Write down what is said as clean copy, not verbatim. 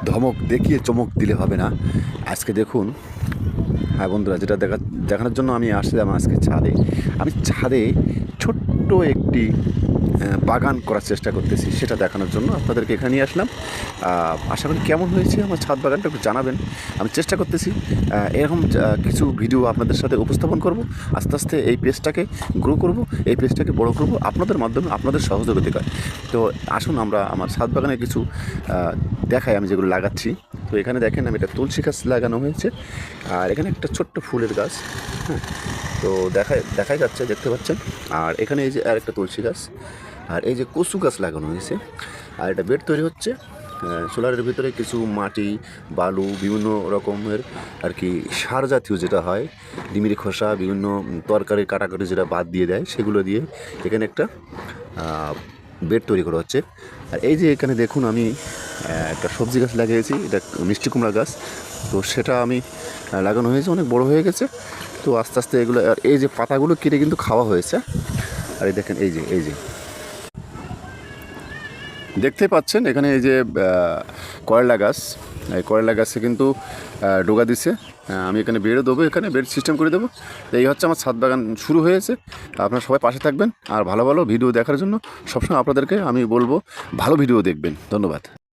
ধমক দেখিয়ে চমক দিলে হবে না। আজকে দেখুন, হ্যাঁ বন্ধুরা, যেটা দেখানোর জন্য আমি আসলাম আজকে ছাদে। আমি ছাদে ছোট্ট একটি বাগান করার চেষ্টা করতেছি, সেটা দেখানোর জন্য আপনাদেরকে এখানে নিয়ে আসলাম। আশা করি কেমন হয়েছে আমার ছাদ বাগানটা একটু জানাবেন। আমি চেষ্টা করতেছি এরকম কিছু ভিডিও আপনাদের সাথে উপস্থাপন করব। আস্তে আস্তে এই পেজটাকে গ্রো করব, এই পেজটাকে বড় করব আপনাদের মাধ্যমে, আপনাদের সহযোগিতায়। তো আসুন আমরা আমার ছাদ বাগানে কিছু দেখাই, আমি যেগুলো লাগাচ্ছি। তো এখানে দেখেন, আমি একটা তুলসী গাছ লাগানো হয়েছে, আর এখানে একটা ছোট্ট ফুলের গাছ। হ্যাঁ, তো দেখাই যাচ্ছে, দেখতে পাচ্ছেন। আর এখানে এই যে আর একটা তুলসী গাছ, আর এই যে কচু গাছ লাগানো হয়েছে। আর একটা বেড তৈরি হচ্ছে। সোলারের ভিতরে কিছু মাটি, বালু, বিভিন্ন রকমের আর কি সার জাতীয় যেটা হয়, ডিমের খোসা, বিভিন্ন তরকারি কাটাকাটি যেটা বাদ দিয়ে দেয়, সেগুলো দিয়ে এখানে একটা বেড তৈরি করা হচ্ছে। আর এই যে এখানে দেখুন, আমি একটা সবজি গাছ লাগিয়েছি, এটা মিষ্টি কুমড়া গাছ। তো সেটা আমি লাগানো হয়েছে, অনেক বড় হয়ে গেছে। তো আস্তে আস্তে এগুলো, আর এই যে পাতাগুলো কেটে কিন্তু খাওয়া হয়েছে। আর এই দেখেন, এই যে দেখতে পাচ্ছেন এখানে এই যে করলা গাছ, এই করলা গাছে কিন্তু ডোগা দিছে। আমি এখানে বেড়ে দেবো, এখানে বেড সিস্টেম করে দেবো। তো এই হচ্ছে আমার ছাদ বাগান শুরু হয়েছে। আপনারা সবাই পাশে থাকবেন, আর ভালো ভালো ভিডিও দেখার জন্য সবসময় আপনাদেরকে আমি বলবো ভালো ভিডিও দেখবেন। ধন্যবাদ।